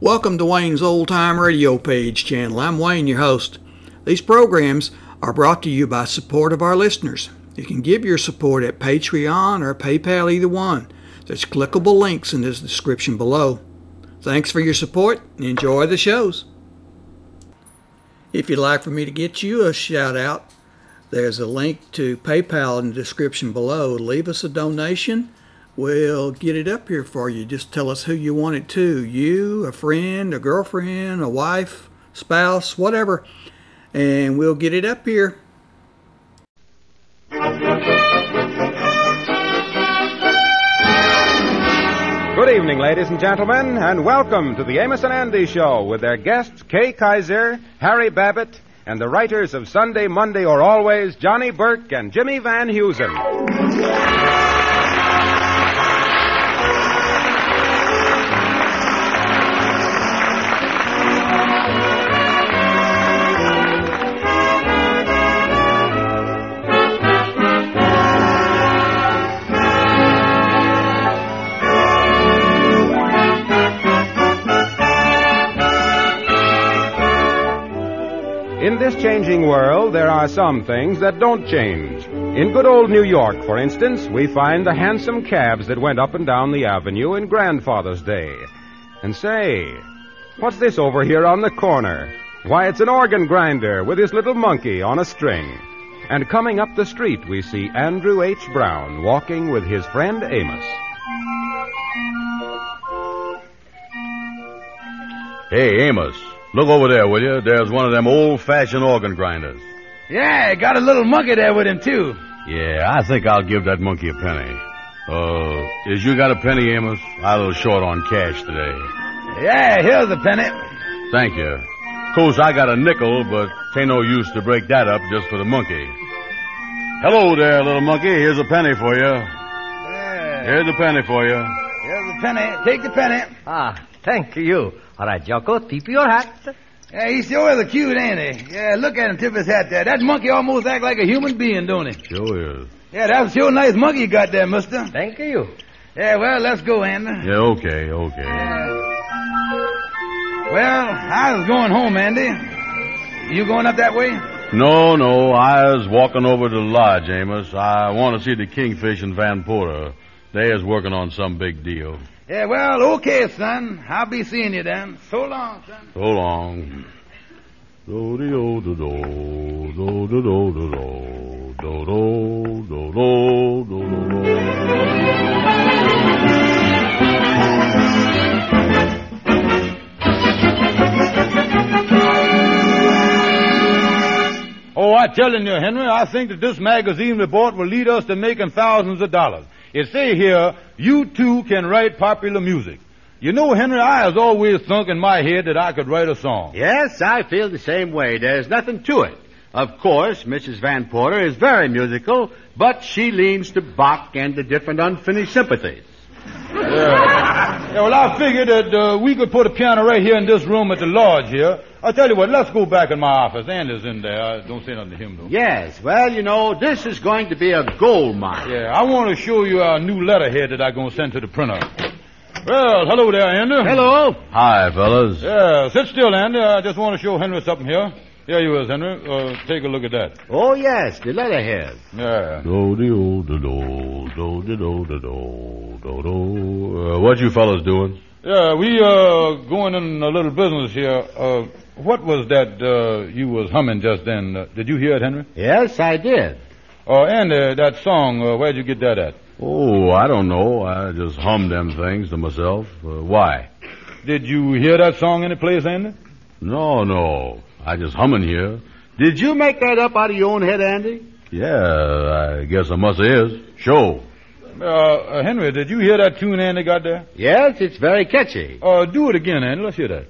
Welcome to Wayne's Old Time Radio Page channel. I'm Wayne, your host. These programs are brought to you by support of our listeners. You can give your support at Patreon or PayPal, either one. There's clickable links in the description below. Thanks for your support and enjoy the shows. If you'd like for me to get you a shout out, there's a link to PayPal in the description below. Leave us a donation. We'll get it up here for you. Just tell us who you want it to. You, a friend, a girlfriend, a wife, spouse, whatever. And we'll get it up here. Good evening, ladies and gentlemen, and welcome to the Amos and Andy Show with their guests Kay Kaiser, Harry Babbitt, and the writers of Sunday, Monday, or Always, Johnny Burke and Jimmy Van Heusen. In this changing world, there are some things that don't change. In good old New York, for instance, we find the handsome cabs that went up and down the avenue in Grandfather's Day. And say, what's this over here on the corner? Why, it's an organ grinder with his little monkey on a string. And coming up the street, we see Andrew H. Brown walking with his friend Amos. Hey, Amos. Look over there, will you? There's one of them old-fashioned organ grinders. Yeah, got a little monkey there with him, too. Yeah, I think I'll give that monkey a penny. Is you got a penny, Amos? I'm a little short on cash today. Yeah, here's a penny. Thank you. Of course, I got a nickel, but tain't no use to break that up just for the monkey. Hello there, little monkey. Here's a penny for you. Yeah. Here's a penny for you. Here's a penny. Take the penny. Ah, thank you. All right, Jocko, tip your hat. Yeah, he sure is a cute, ain't he? Yeah, look at him tip his hat there. That monkey almost act like a human being, don't he? Sure is. Yeah, that's sure nice monkey you got there, mister. Thank you. Yeah, well, let's go, Andy. Yeah, okay. Well, I was going home, Andy. You going up that way? No, I was walking over to the lodge, Amos. I want to see the Kingfish and Van Porter. They is working on some big deal. Yeah, well, okay, son. I'll be seeing you then. So long, son. So long. Do-de-do-do-do, do-do-do-do-do, do-do-do-do-do-do. Oh, I'm telling you, Henry, I think that this magazine report will lead us to making thousands of dollars. It say here, you too can write popular music. You know, Henry, I has always thunk in my head that I could write a song. Yes, I feel the same way. There's nothing to it. Of course, Mrs. Van Porter is very musical, but she leans to Bach and the different unfinished sympathies. Yeah, well, I figured that we could put a piano right here in this room at the lodge here. I'll tell you what, let's go back in my office. Andy's in there. Don't say nothing to him, though. Yes, well, you know, this is going to be a gold mine. Yeah, I want to show you our new letterhead that I'm going to send to the printer. Well, hello there, Andy. Hello. Hi, fellas. Yeah, sit still, Andy. I just want to show Henry something here. Here you is, Henry. Take a look at that. Oh, yes, the letterhead. Yeah. Do-de-do-do-do, do-de-do-do-do, do-do. What you fellas doing? Yeah, we going in a little business here. What was that you was humming just then? Did you hear it, Henry? Yes, I did. Andy, that song, where'd you get that at? Oh, I don't know. I just hum them things to myself. Why? Did you hear that song any place, Andy? No. I just humming here. Did you make that up out of your own head, Andy? Yeah, I guess I must is. Sure. Henry, did you hear that tune Andy got there? Yes, it's very catchy. Do it again, Andy. Let's hear that.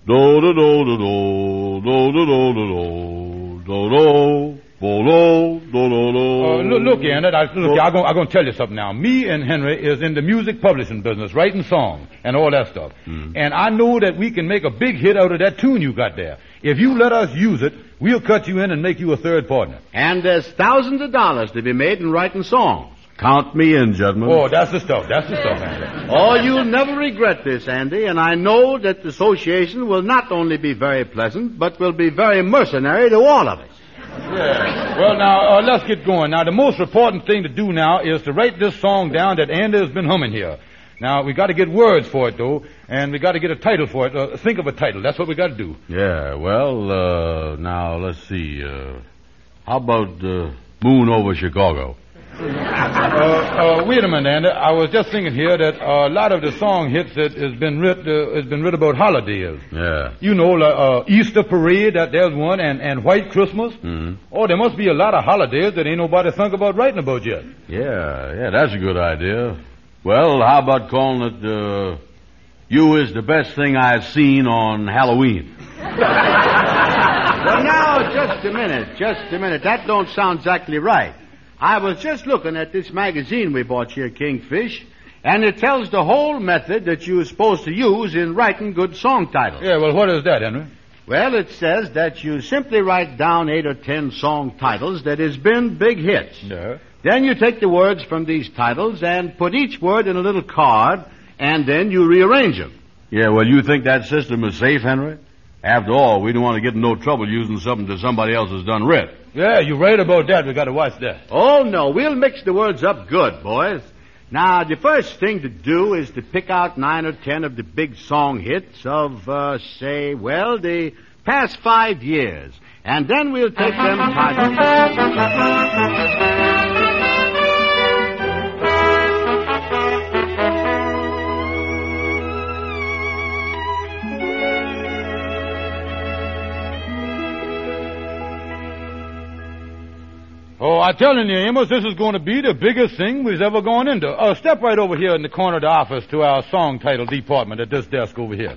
Do-do-do-do-do, do-do-do-do-do, do-do. Look, Andy, I'm going to tell you something now. Me and Henry is in the music publishing business, writing songs and all that stuff. And I know that we can make a big hit out of that tune you got there. If you let us use it, we'll cut you in and make you a third partner. And there's thousands of dollars to be made in writing songs. Count me in, gentlemen. Oh, that's the stuff. That's the stuff, Andy. Oh, you'll never regret this, Andy, and I know that the association will not only be very pleasant, but will be very mercenary to all of us. Yeah. Well, now, let's get going. Now, the most important thing to do now is to write this song down that Andy has been humming here. Now, we got to get words for it, though, and we got to get a title for it. Think of a title. That's what we got to do. Yeah, well, now, let's see. How about Moon Over Chicago? Wait a minute, Andy. I was just thinking here that a lot of the song hits that has been writ about holidays. Yeah. You know, like Easter Parade, there's one, and White Christmas. Mm-hmm. Oh, there must be a lot of holidays that ain't nobody think about writing about yet. Yeah, that's a good idea. Well, how about calling it, You Is the Best Thing I've Seen on Halloween? Well, now, just a minute. That don't sound exactly right. I was just looking at this magazine we bought here, Kingfish, and it tells the whole method that you're supposed to use in writing good song titles. Yeah, well, what is that, Henry? Well, it says that you simply write down 8 or 10 song titles that has been big hits. Yeah. Then you take the words from these titles and put each word in a little card, and then you rearrange them. Yeah, well, you think that system is safe, Henry? After all, we don't want to get in no trouble using something that somebody else has done writ. Yeah, you're right about that. We got to watch that. Oh, no, we'll mix the words up good, boys. Now, the first thing to do is to pick out 9 or 10 of the big song hits of, the past 5 years. And then we'll take them titles. Oh, I'm telling you, Amos, this is going to be the biggest thing we've ever gone into. Step right over here in the corner of the office to our song title department at this desk over here.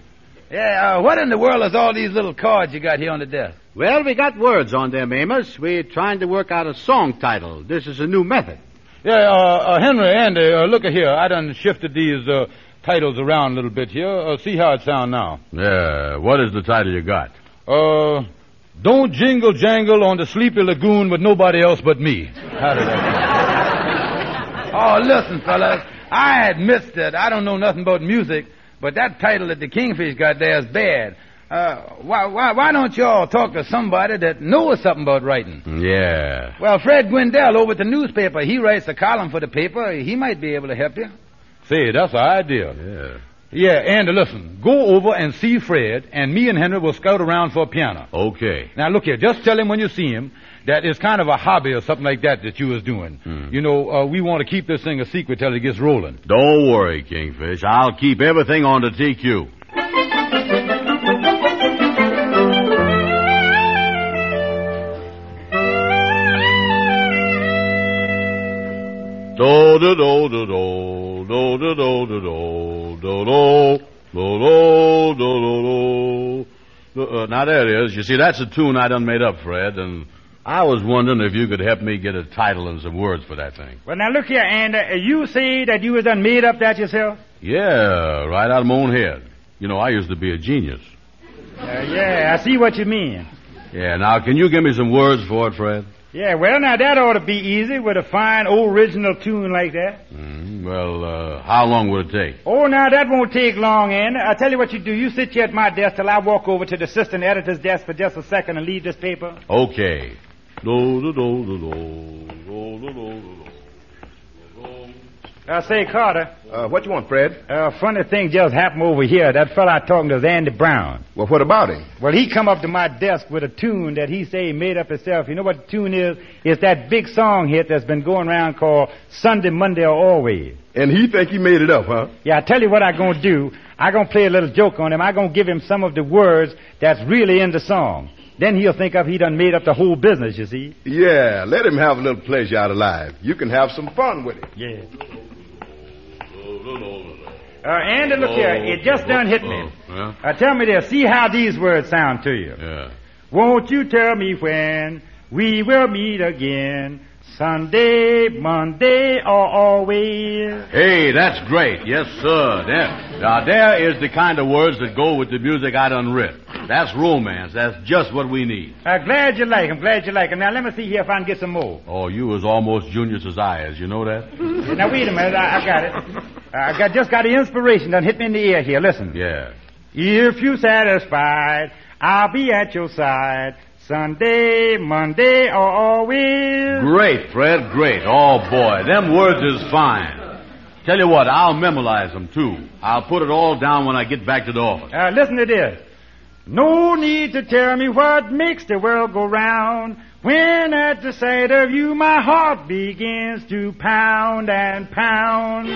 Yeah, what in the world is all these little cards you got here on the desk? Well, we got words on them, Amos. We're trying to work out a song title. This is a new method. Yeah, Henry, Andy, look at here. I done shifted these titles around a little bit here. See how it sound now. Yeah, what is the title you got? Don't jingle jangle on the sleepy lagoon with nobody else but me. How did that Oh, listen, fellas. I admit that I don't know nothing about music, but that title that the Kingfish got there is bad. Why don't y'all talk to somebody that knows something about writing? Yeah. Well, Fred Gwendell over at the newspaper, he writes a column for the paper. He might be able to help you. Say, that's an idea. Yeah. Yeah, Andy, listen. Go over and see Fred, and me and Henry will scout around for a piano. Okay. Now, look here. Just tell him when you see him that it's kind of a hobby or something like that you was doing. You know, we want to keep this thing a secret till it gets rolling. Don't worry, Kingfish. I'll keep everything on the TQ. Do do do do do do do do do do do do do do. Now there it is. You see, that's a tune I done made up, Fred, and I was wondering if you could help me get a title and some words for that thing. Well, now look here, Andy. You say that you was done made up that yourself? Yeah, right out of my own head. You know, I used to be a genius. Yeah, I see what you mean. Yeah, now can you give me some words for it, Fred? Yeah, well, now that ought to be easy with a fine original tune like that. Well, how long would it take? Oh, now that won't take long, Andy. I'll tell you what you do. You sit here at my desk till I walk over to the assistant editor's desk for just a second and leave this paper. Okay. Do do do do do do do do do. Say, Carter. What you want, Fred? Funny thing just happened over here. That fella I talking to is Andy Brown. Well, what about him? Well, he come up to my desk with a tune that he say he made up himself. You know what the tune is? It's that big song hit that's been going around called Sunday, Monday, or Always. And he think he made it up, huh? Yeah, I tell you what I'm going to do. I'm going to play a little joke on him. I'm going to give him some of the words that's really in the song. Then he'll think of he done made up the whole business, you see. Yeah, let him have a little pleasure out of life. You can have some fun with it. Yeah. Andy, look here. It just done hit me. Tell me this. See how these words sound to you. Yeah. Won't you tell me when we will meet again? Sunday, Monday, or always? Hey, that's great. Yes, sir. There is the kind of words that go with the music I done writ. That's romance. That's just what we need. Glad you like him. Now, let me see here if I can get some more. Oh, you was almost Junior Cesare's. You know that? Now, wait a minute. I got it. Just got the inspiration done hit me in the ear here. Listen. Yeah. If you satisfied, I'll be at your side. Sunday, Monday, or always. Great, Fred, great. Oh, boy, them words is fine. Tell you what, I'll memorize them, too. I'll put it all down when I get back to the office. Listen to this. No need to tell me what makes the world go round. When at the sight of you, my heart begins to pound and pound.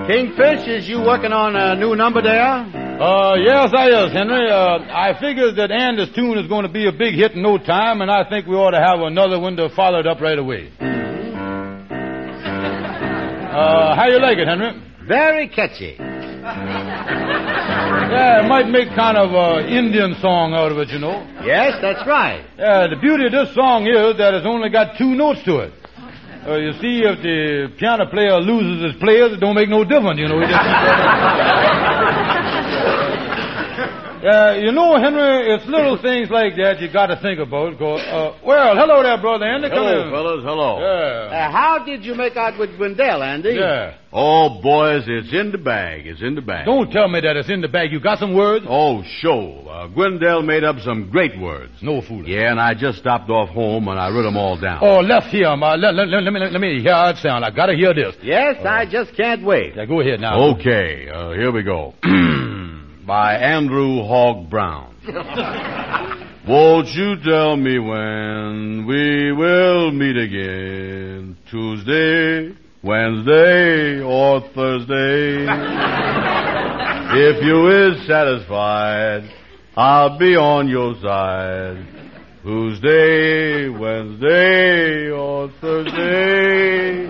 Kingfish, is you working on a new number there? Yes, I is, Henry. I figured that Andy's tune is going to be a big hit in no time, and I think we ought to have another one to follow it up right away. How you like it, Henry? Very catchy. Yeah, it might make kind of an Indian song out of it, you know. Yes, that's right. Yeah, the beauty of this song is that it's only got 2 notes to it. You see, if the piano player loses his players, it don't make no difference, you know. He just... you know, Henry, it's little things like that you got to think about. Well, hello there, brother Andy. Come Hello, in. fellas, hello. Yeah. How did you make out with Gwendell, Andy? Yeah. Oh, boys, it's in the bag. It's in the bag. Don't tell me that it's in the bag. You got some words? Oh, sure. Gwendell made up some great words. No fooling. Yeah, and I just stopped off home and I wrote them all down. Oh, let's hear 'em. Let me hear how it sound. I got to hear this. Yes, I just can't wait. Yeah, go ahead now. Okay, here we go. By Andrew Hogg Brown. Won't you tell me when we will meet again? Tuesday, Wednesday, or Thursday? If you is satisfied, I'll be on your side. Tuesday, Wednesday, or Thursday.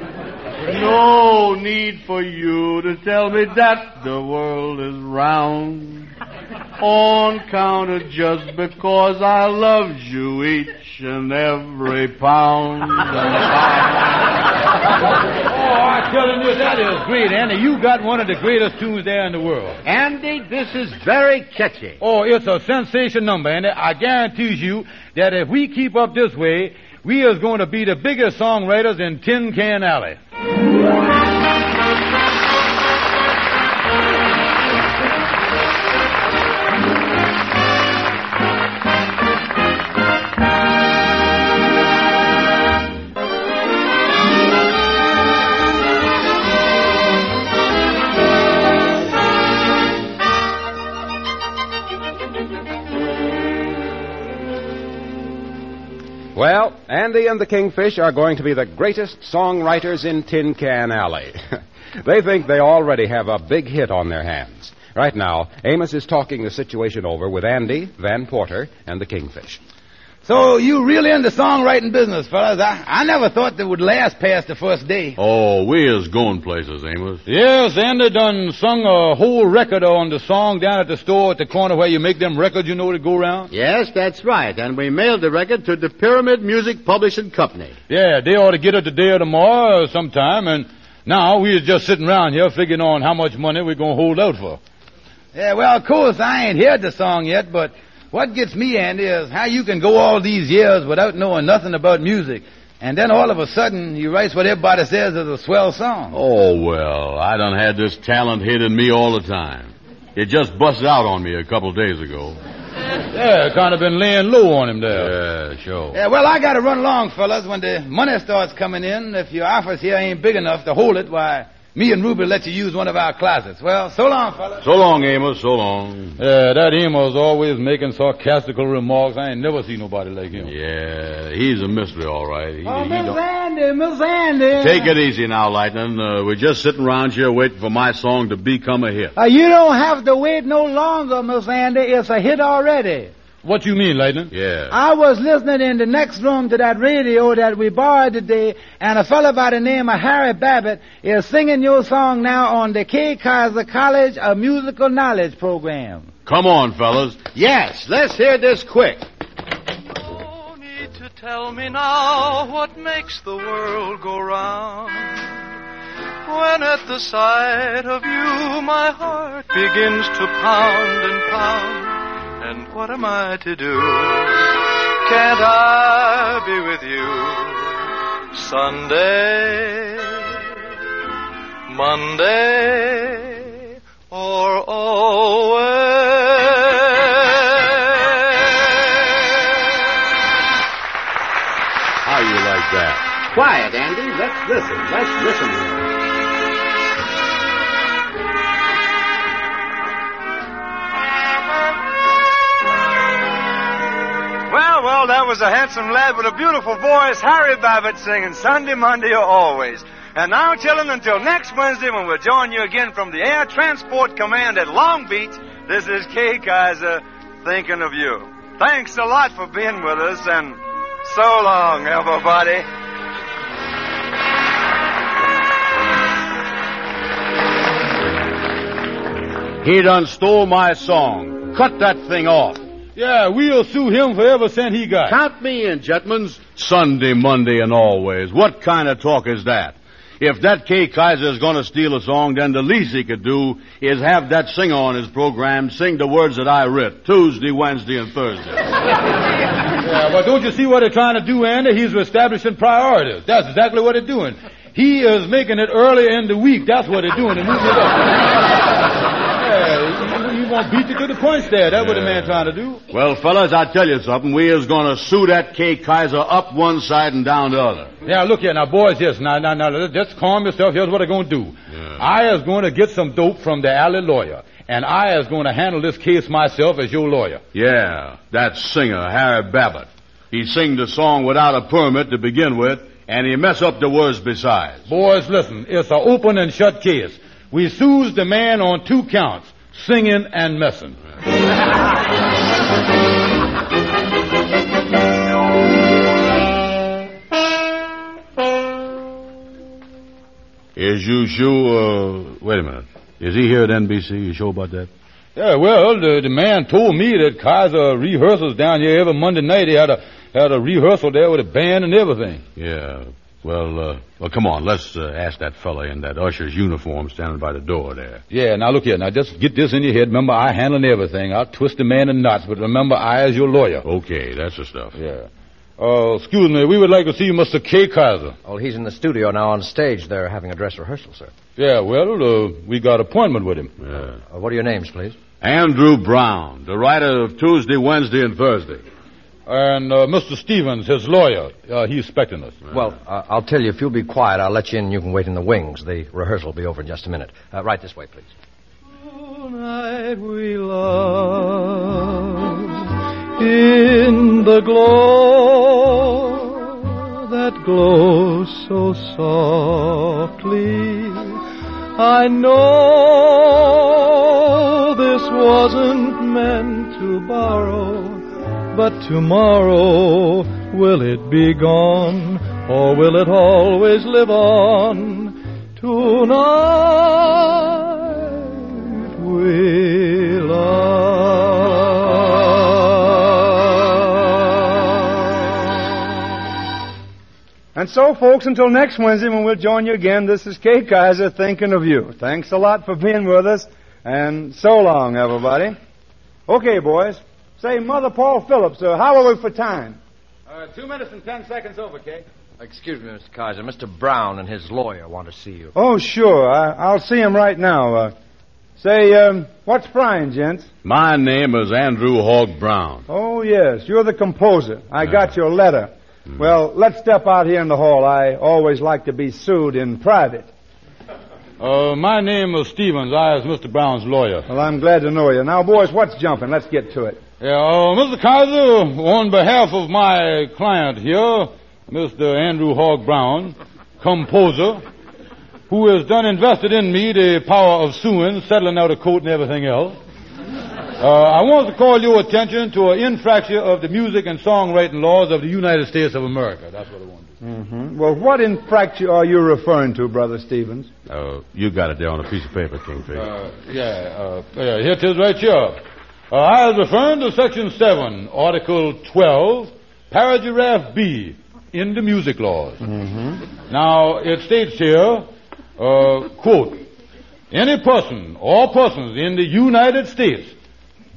No need for you to tell me that the world is round. On count of just because I loved you each and every pound. Oh, I'm telling you, that is great, Andy. You got one of the greatest tunes there in the world. Andy, this is very catchy. Oh, it's a sensation number, Andy. I guarantee you that if we keep up this way, we is going to be the biggest songwriters in Tin Can Alley. Well, Andy and the Kingfish are going to be the greatest songwriters in Tin Can Alley. They think they already have a big hit on their hands. Right now, Amos is talking the situation over with Andy, Van Porter, and the Kingfish. So you really in the songwriting business, fellas? I never thought that would last past the first day. Oh, we is going places, Amos. Yes, Andy done sung a whole record on the song down at the store at the corner where you make them records, you know, to go around. Yes, that's right. And we mailed the record to the Pyramid Music Publishing Company. Yeah, they ought to get it today or tomorrow or sometime, and now we is just sitting around here figuring on how much money we're going to hold out for. Yeah, well, of course, I ain't heard the song yet, but what gets me, Andy, is how you can go all these years without knowing nothing about music, and then all of a sudden you write what everybody says is a swell song. Oh, well, I done had this talent hidden me all the time. It just busted out on me a couple days ago. Yeah, kind of been laying low on him there. Yeah, sure. Yeah, well, I got to run along, fellas. When the money starts coming in, if your office here ain't big enough to hold it, why, me and Ruby let you use one of our closets. Well, so long, fellas. So long, Amos, so long. Yeah, that Amos always making sarcastical remarks. I ain't never seen nobody like him. Yeah, he's a mystery, all right. He Miss Andy. Take it easy now, Lightning. We're just sitting around here waiting for my song to become a hit. You don't have to wait no longer, Miss Andy. It's a hit already. What you mean, Lightning? Yeah. I was listening in the next room to that radio that we borrowed today, and a fellow by the name of Harry Babbitt is singing your song now on the K. Kaiser College of Musical Knowledge program. Come on, fellas. Yes, let's hear this quick. No need to Tell me now what makes the world go round, when at the sight of you my heart begins to pound and pound. And what am I to do? Can't I be with you Sunday, Monday, or always? How you like that? Quiet, Andy. Let's listen. Well, that was a handsome lad with a beautiful voice, Harry Babbitt, singing Sunday, Monday, or always. And now, children, until next Wednesday when we'll join you again from the Air Transport Command at Long Beach, this is Kay Kaiser thinking of you. Thanks a lot for being with us, and so long, everybody. He done stole my song. Cut that thing off. Yeah, we'll sue him for every cent he got. Count me in, gentlemen. Sunday, Monday, and always. What kind of talk is that? If that Kay Kaiser is going to steal a song, then the least he could do is have that singer on his program sing the words that I writ, Tuesday, Wednesday, and Thursday. Yeah, but don't you see what they're trying to do, Andy? He's establishing priorities. That's exactly what they're doing. He is making it early in the week. That's what they're doing. They're moving it up. Yeah, he won't beat you to the punch there. That's what the man's trying to do. Well, fellas, I tell you something. We is going to sue that Kay Kaiser up one side and down the other. Yeah, look here. Now, boys, yes. Now, just calm yourself. Here's what I'm going to do. Yeah. I is going to get some dope from the alley lawyer. And I is going to handle this case myself as your lawyer. Yeah, that singer, Harry Babbitt. He sing the song without a permit to begin with, and he mess up the words besides. Boys, listen. It's an open and shut case. We sues the man on 2 counts, singing and messing. Is you sure, wait a minute. Is he here at NBC? You sure about that? Yeah, well, the man told me that Kaiser rehearsals down here every Monday night. He had a rehearsal there with a band and everything. Yeah. Well, come on. Let's ask that fella in that usher's uniform standing by the door there. Yeah, now look here. Now just get this in your head. Remember, I handling everything. I'll twist the man in knots, but remember, I is your lawyer. Okay, that's the stuff. Yeah. Excuse me. We would like to see Mr. Kay Kaiser. Oh, he's in the studio now on stage. They're having a dress rehearsal, sir. Yeah, well, we got appointment with him. Yeah. What are your names, please? Andrew Brown, the writer of Tuesday, Wednesday, and Thursday. And Mr. Stevens, his lawyer, he's expecting us. Well, I'll tell you, if you'll be quiet, I'll let you in. You can wait in the wings. The rehearsal will be over in just a minute. Right this way, please. Tonight we love in the glow that glows so softly. I know this wasn't meant to borrow, but tomorrow, will it be gone, or will it always live on? Tonight we love. And so, folks, until next Wednesday when we'll join you again, this is Kay Kaiser thinking of you. Thanks a lot for being with us, and so long, everybody. Okay, boys. Say, Mother Paul Phillips, how are we for time? 2 minutes and 10 seconds over, Kay. Excuse me, Mr. Kaiser. Mr. Brown and his lawyer want to see you. Oh, sure. I'll see him right now. What's frying, gents? My name is Andrew Hogg Brown. Oh, yes. You're the composer. I got your letter. Well, let's step out here in the hall. I always like to be sued in private. My name is Stevens. I is Mr. Brown's lawyer. Well, I'm glad to know you. Now, boys, what's jumping? Let's get to it. Yeah, Mr. Kaiser, on behalf of my client here, Mr. Andrew Hogg Brown, composer, who has done invested in me the power of suing, settling out a court and everything else, I want to call your attention to an infraction of the music and songwriting laws of the United States of America. That's what I want to do. Mm-hmm. Well, what infraction are you referring to, Brother Stevens? You got it there on a piece of paper, Kingfish. Here it is right here. I was referring to Section 7, Article 12, paragraph B in the music laws. Mm-hmm. Now, it states here, quote, any person or persons in the United States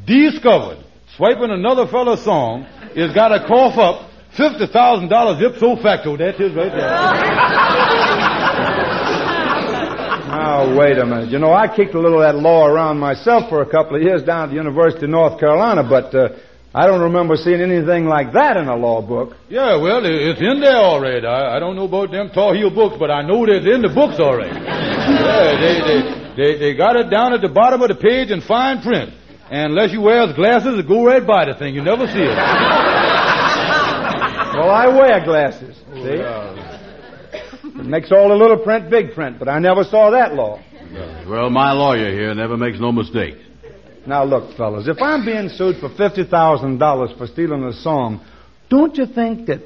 discovered swiping another fellow's song is got to cough up $50,000 ipso facto. That is right there. Now, wait a minute. You know, I kicked a little of that law around myself for a couple of years down at the University of North Carolina, but I don't remember seeing anything like that in a law book. Yeah, well, it's in there all right. I don't know about them tall heel books, but I know it's in the books all right. Yeah, they got it down at the bottom of the page in fine print. And unless you wear glasses, it go right by the thing. You never see it. Well, I wear glasses, see? It makes all the little print big print, but I never saw that law. Well, my lawyer here never makes no mistakes. Now, look, fellas, if I'm being sued for $50,000 for stealing a song, don't you think that,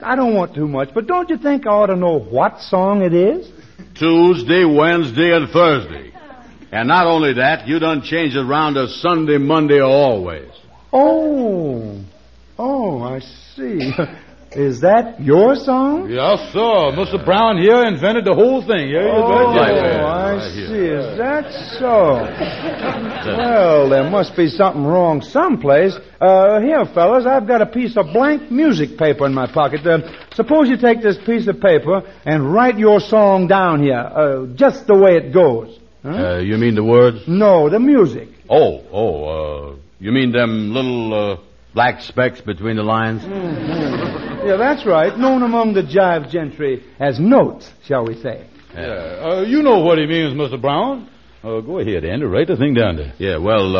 I don't want too much, but don't you think I ought to know what song it is? Tuesday, Wednesday, and Thursday. And not only that, you done change it around to Sunday, Monday, or always. Oh, I see. Is that your song? Yes, sir. Mr. Brown here invented the whole thing. Yeah, I see. Is that so? Well, there must be something wrong someplace. Here, fellas, I've got a piece of blank music paper in my pocket. Suppose you take this piece of paper and write your song down here, just the way it goes. Huh? You mean the words? No, the music. You mean them little black specks between the lines? Mm-hmm. Yeah, that's right. Known among the jive gentry as notes, shall we say. Yeah. You know what he means, Mr. Brown. Go ahead, Andy. Write the thing down there. Yeah, well,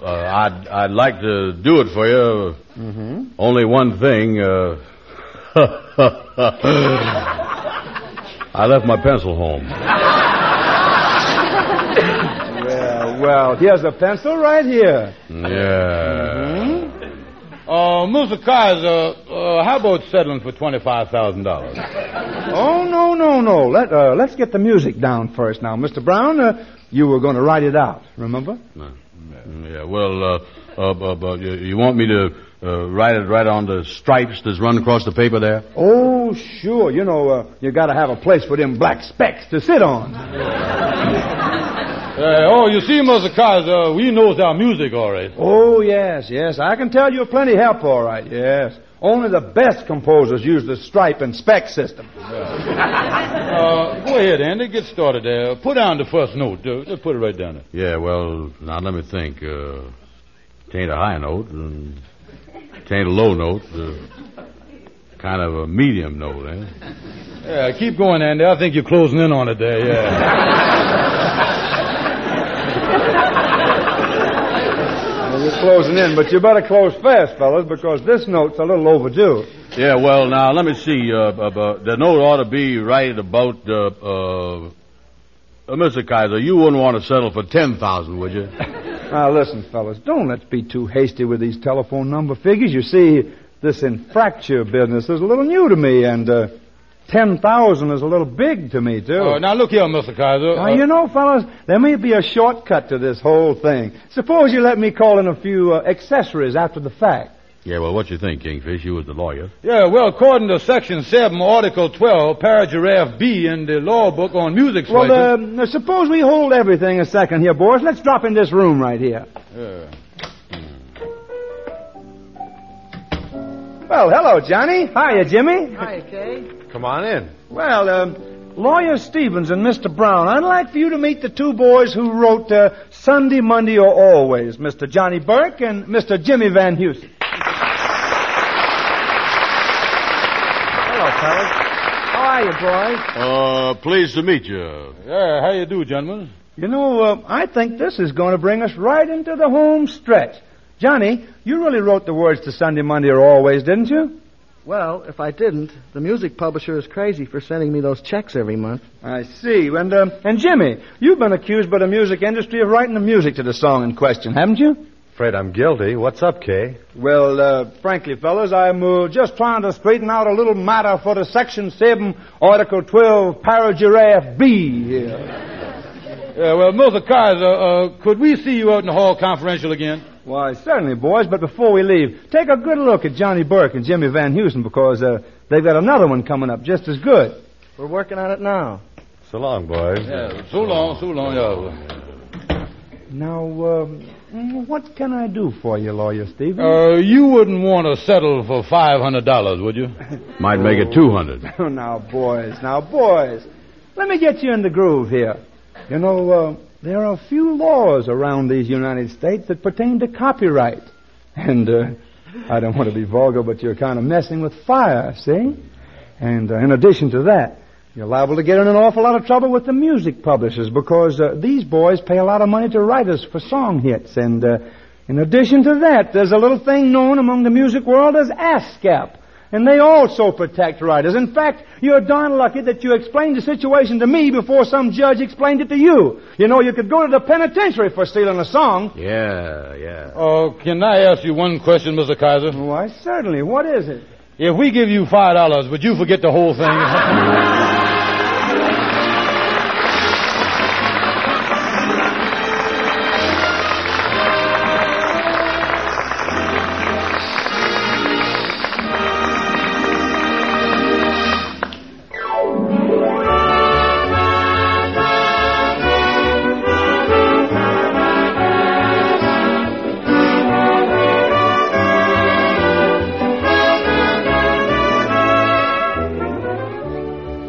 I'd like to do it for you. Mm-hmm. Only one thing. I left my pencil home. Well, here's a pencil right here. Yeah. Mm-hmm. Mr. Kaiser, how about settling for $25,000? Oh, no. Let's get the music down first now. Mr. Brown, you were going to write it out, remember? Yeah, well, you want me to write it right on the stripes that's run across the paper there? Oh, sure. You know, you got to have a place for them black specks to sit on. You see, Mr. Kaiser, we knows our music all right. Oh, yes. I can tell you plenty help, all right, yes. Only the best composers use the stripe and speck system. Go ahead, Andy. Get started there. Put down the first note. Just put it right down there. Yeah, well, now let me think. It ain't a high note, and it ain't a low note. Kind of a medium note, eh? Yeah, keep going, Andy. I think you're closing in on it there, yeah. You're closing in, but you better close fast, fellas, because this note's a little overdue. Yeah, well, now, let me see. The note ought to be right about, Mr. Kaiser, you wouldn't want to settle for $10,000, would you? Now, listen, fellas, don't let's be too hasty with these telephone number figures. You see, this infracture business is a little new to me, and, 10,000 is a little big to me, too. Now, look here, Mr. Kaiser. Now, you know, fellas, there may be a shortcut to this whole thing. Suppose you let me call in a few accessories after the fact. Yeah, well, what you think, Kingfish? You was the lawyer. Yeah, well, according to Section 7, Article 12, Paragraph B in the law book on music swiping... Well, suppose we hold everything a second here, boys. Let's drop in this room right here. Yeah. Well, hello, Johnny. Hiya, Jimmy. Hiya, Kay. Come on in. Well, Lawyer Stevens and Mr. Brown, I'd like for you to meet the two boys who wrote Sunday, Monday, or Always, Mr. Johnny Burke and Mr. Jimmy Van Heusen. Hello, fellas. How are you, boys? Pleased to meet you. Yeah, how you do, gentlemen? You know, I think this is going to bring us right into the home stretch. Johnny, you really wrote the words to Sunday, Monday, or Always, didn't you? Well, if I didn't, the music publisher is crazy for sending me those checks every month. I see. And Jimmy, you've been accused by the music industry of writing the music to the song in question, haven't you? Afraid I'm guilty. What's up, Kay? Well, frankly, fellas, I'm just trying to straighten out a little matter for the Section 7, Article 12, Paragraph B here. Yeah, well, Mr. Kaiser, could we see you out in the hall confidential again? Why, certainly, boys, but before we leave, take a good look at Johnny Burke and Jimmy Van Heusen because they've got another one coming up just as good. We're working on it now. So long, boys. Yeah, so long, yeah. Now, what can I do for you, Lawyer Stevens? You wouldn't want to settle for $500, would you? Might make it 200. Oh, now, boys. Let me get you in the groove here. You know, there are a few laws around these United States that pertain to copyright. And I don't want to be vulgar, but you're kind of messing with fire, see? And in addition to that, you're liable to get in an awful lot of trouble with the music publishers because these boys pay a lot of money to writers for song hits. And in addition to that, there's a little thing known among the music world as ASCAP. And they also protect writers. In fact, you're darn lucky that you explained the situation to me before some judge explained it to you. You know, you could go to the penitentiary for stealing a song. Yeah. Oh, can I ask you one question, Mr. Kaiser? Why, certainly. What is it? If we give you $5, would you forget the whole thing?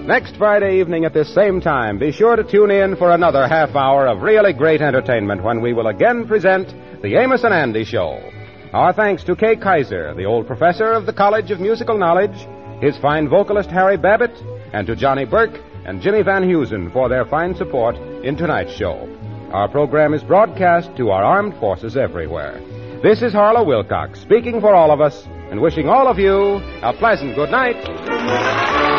Next Friday evening at this same time, be sure to tune in for another half hour of really great entertainment when we will again present the Amos and Andy Show. Our thanks to Kay Kaiser, the old professor of the College of Musical Knowledge, his fine vocalist Harry Babbitt, and to Johnny Burke and Jimmy Van Heusen for their fine support in tonight's show. Our program is broadcast to our armed forces everywhere. This is Harlow Wilcox speaking for all of us and wishing all of you a pleasant good night.